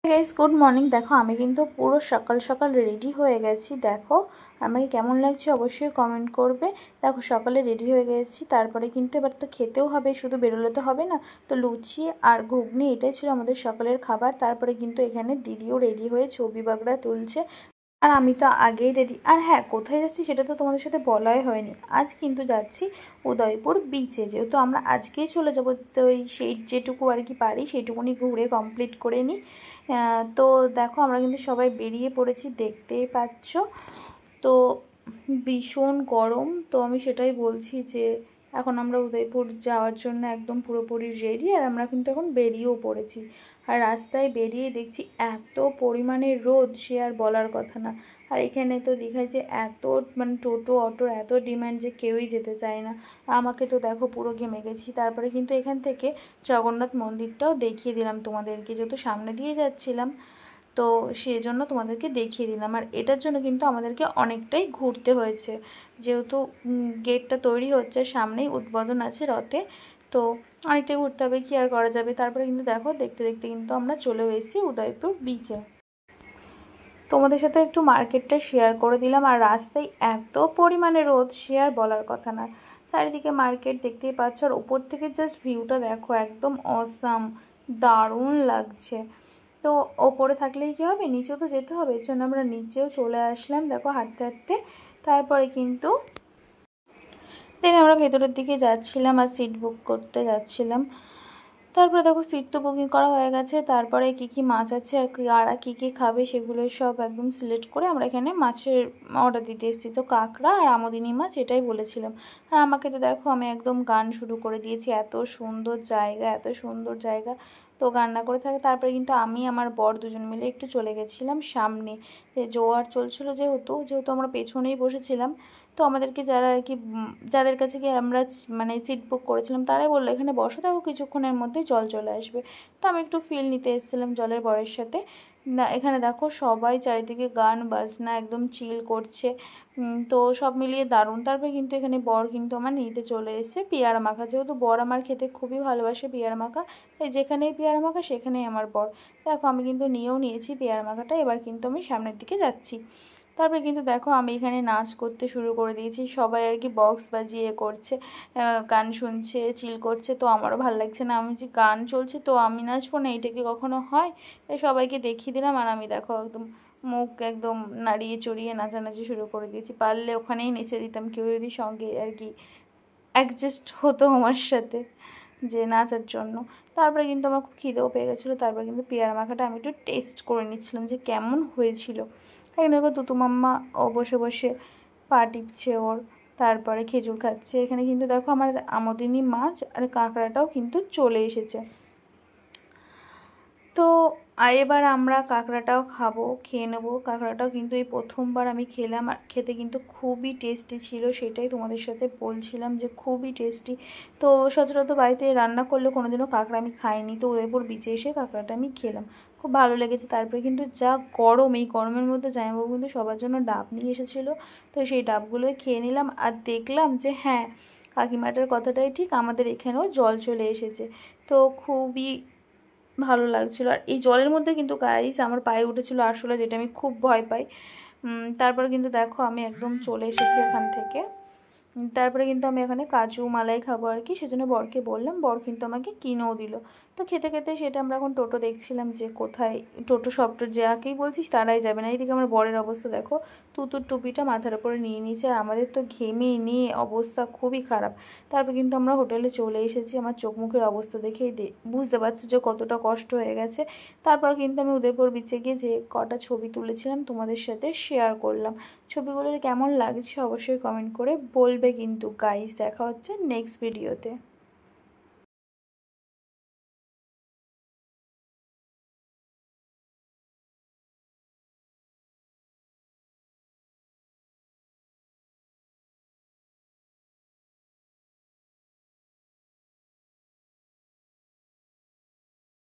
Guys good morning. দেখো আমি কিন্তু পুরো সকাল সকাল রেডি হয়ে গেছি। দেখো আমাকে কেমন লাগছে অবশ্যই কমেন্ট করবে। দেখো সকালে রেডি হয়ে গেছি, তারপরে কিন্তু এবার তো খেতেও হবে, শুধু বেরোলে তো হবে না। তো লুচি আর ঘুগনি এটাই ছিল আমাদের সকালের খাবার। তারপরে কিন্তু এখানে দিদিও রেডি হয়ে ছবি বাগড়া তুলছে, আর আমি তো আগেই রেডি। আর হ্যাঁ, কোথায় যাচ্ছি সেটা তো তোমাদের সাথে বলাই হয়নি। আজ কিন্তু যাচ্ছি উদয়পুর বিচে, যেহেতু আমরা আজকেই চলে যাবো। তো সেই যেটুকু আর কি পারি সেইটুকুনি ঘুরে কমপ্লিট করে নিই। তো দেখো আমরা কিন্তু সবাই বেরিয়ে পড়েছি, দেখতেই পাচ্ছ। তো ভীষণ গরম, তো আমি সেটাই বলছি যে এখন আমরা উদয়পুর যাওয়ার জন্য একদম পুরোপুরি রেডি, আর আমরা কিন্তু এখন বেরিয়েও পড়েছি। আর রাস্তায় বেরিয়ে দেখছি এত পরিমাণে রোদ, সে আর বলার কথা না। আর এখানে তো দীঘায় যে এত মানে টোটো অটোর এত ডিমান্ড যে কেউই যেতে চায় না। আমাকে তো দেখো পুরো ঘেমে গেছি। তারপরে কিন্তু এখান থেকে জগন্নাথ মন্দিরটাও দেখিয়ে দিলাম তোমাদেরকে, যেহেতু সামনে দিয়ে যাচ্ছিলাম তো সেই জন্য তোমাদেরকে দেখিয়ে দিলাম। আর এটার জন্য কিন্তু আমাদেরকে অনেকটাই ঘুরতে হয়েছে, যেহেতু গেটটা তৈরি হচ্ছে, সামনেই উদ্বোধন আছে রথে, তো অনেকটাই ঘুরতে হবে, কি আর করা যাবে। তারপরে কিন্তু দেখো দেখতে দেখতে কিন্তু আমরা চলেও এসেছি উদয়পুর বিচে। তোমাদের সাথে একটু মার্কেটটা শেয়ার করে দিলাম। আর রাস্তায় এত পরিমাণে রোদ, সে আর বলার কথা না। চারিদিকে মার্কেট দেখতেই পাচ্ছ, আর উপর থেকে জাস্ট ভিউটা দেখো, একদম অসাম, দারুণ লাগছে। তো ওপরে থাকলেই কী হবে, নিচেও তো যেতে হবে, এর জন্য আমরা নিচেও চলে আসলাম দেখো হাঁটতে হাঁটতে। তারপরে কিন্তু দেন আমরা ভেতরের দিকে যাচ্ছিলাম আর সিট বুক করতে যাচ্ছিলাম। তারপরে দেখো সিট তো বুকিং করা হয়ে গেছে। তারপরে কি কি মাছ আছে আর কারা কী কী খাবে সেগুলো সব একদম সিলেক্ট করে আমরা এখানে মাছের অর্ডার দিতে এসেছি। তো কাঁকড়া আর আমোদিনী মাছ এটাই বলেছিলাম। আর আমাকে তো দেখো আমি একদম গান শুরু করে দিয়েছি, এত সুন্দর জায়গা, এত সুন্দর জায়গা। তো রান্না করে থাকে। তারপরে কিন্তু আমি আমার বর দুজন মিলে একটু চলে গেছিলাম সামনে, জোয়ার চলছিলো যেহেতু যেহেতু আমরা পেছনেই বসেছিলাম। তো আমাদেরকে যারা আর কি যাদের কাছে গিয়ে আমরা মানে সিট বুক করেছিলাম তারাই বললো এখানে বসো, দেখো কিছুক্ষণের মধ্যেই জল চলে আসবে। তো আমি একটু ফিল নিতে এসেছিলাম জলের বরের সাথে। না এখানে দেখো সবাই চারিদিকে গান বাজনা একদম চিল করছে। তো সব মিলিয়ে দারুণ। তারপরে কিন্তু এখানে বর কিন্তু আমার নিতে চলে এসেছে পেয়ারা মাখা, যেহেতু বর আমার খেতে খুবই ভালোবাসে পেয়ারা মাখা, তাই যেখানেই পেয়ারা মাখা সেখানেই আমার বর। দেখো আমি কিন্তু নিয়েও নিয়েছি পেয়ারা মাখাটা। এবার কিন্তু আমি সামনের দিকে যাচ্ছি। তারপরে কিন্তু দেখো আমি এখানে নাচ করতে শুরু করে দিয়েছি, সবাই আর কি বক্স বাজিয়ে করছে, গান শুনছে, চিল করছে। তো আমারও ভালো লাগছে না, আমি যে গান চলছে তো আমি নাচবো না, এটা কি কখনো হয়? তাই সবাইকে দেখিয়ে দিলাম। আর আমি দেখো একদম মুখ একদম নাড়িয়ে চড়িয়ে নাচানাচি শুরু করে দিয়েছি। পারলে ওখানেই নেচে দিতাম, কেউ যদি সঙ্গে আর কি অ্যাডজাস্ট হতো আমার সাথে যে নাচার জন্য। তারপরে কিন্তু আমার খুব খিদেও পেয়ে গেছিলো। তারপরে কিন্তু পেয়ারা মাখাটা আমি একটু টেস্ট করে নিচ্ছিলাম যে কেমন হয়েছিল। এখানে দেখো তুতু মাম্মা ও বসে বসে পা টিপছে ওর, তারপরে খেজুর খাচ্ছে। এখানে কিন্তু দেখো আমার আমোদিনী মাছ আর কাঁকড়াটাও কিন্তু চলে এসেছে। তো এবার আমরা কাঁকড়াটাও খাবো, খেয়ে নেবো। কাঁকড়াটাও কিন্তু এই প্রথমবার আমি খেলাম, আর খেতে কিন্তু খুবই টেস্টি ছিল, সেটাই তোমাদের সাথে বলছিলাম যে খুবই টেস্টি। তো সচরাচর বাড়িতে রান্না করলে কোনোদিনও কাঁকড়া আমি খাইনি, তো উদয়পুর বিচে এসে কাঁকড়াটা আমি খেলাম, খুব ভালো লেগেছে। তারপরে কিন্তু যা গরম, এই গরমের মধ্যে জামাইবাবু কিন্তু সবার জন্য ডাব নিয়ে এসেছিলো, তো সেই ডাবগুলোই খেয়ে নিলাম। আর দেখলাম যে হ্যাঁ, কাকিমাটার কথাটাই ঠিক, আমাদের এখানেও জল চলে এসেছে। তো খুবই ভালো লাগছিলো। আর এই জলের মধ্যে কিন্তু গাইস আমার পায়ে উঠেছিল আরশোলা, যেটা আমি খুব ভয় পাই। তারপরে কিন্তু দেখো আমি একদম চলে এসেছি এখান থেকে। তারপরে কিন্তু আমি এখানে কাজু মালাই খাবো আর কি, সেজন্য বরকে বললাম, বর কিন্তু আমাকে কিনেও দিল। তো খেতে খেতে সেটা আমরা এখন টোটো দেখছিলাম যে কোথায় টোটো, সবটা যাকেই বলছিস তারাই যাবে না। এইদিকে আমার বরের অবস্থা দেখো, তুতুর টুপিটা মাথার উপরে নিয়ে নিয়েছে, আর আমাদের তো ঘেমে নিয়ে অবস্থা খুবই খারাপ। তারপর কিন্তু আমরা হোটেলে চলে এসেছি। আমার চোখ মুখের অবস্থা দেখেই বুঝতে পারছো যে কতটা কষ্ট হয়ে গেছে। তারপর কিন্তু আমি উদয়পুর বিচে গিয়ে যে কটা ছবি তুলেছিলাম তোমাদের সাথে শেয়ার করলাম। ছবিগুলো কেমন লাগছে অবশ্যই কমেন্ট করে বলবে কিন্তু গাইস। দেখা হচ্ছে নেক্সট ভিডিওতে।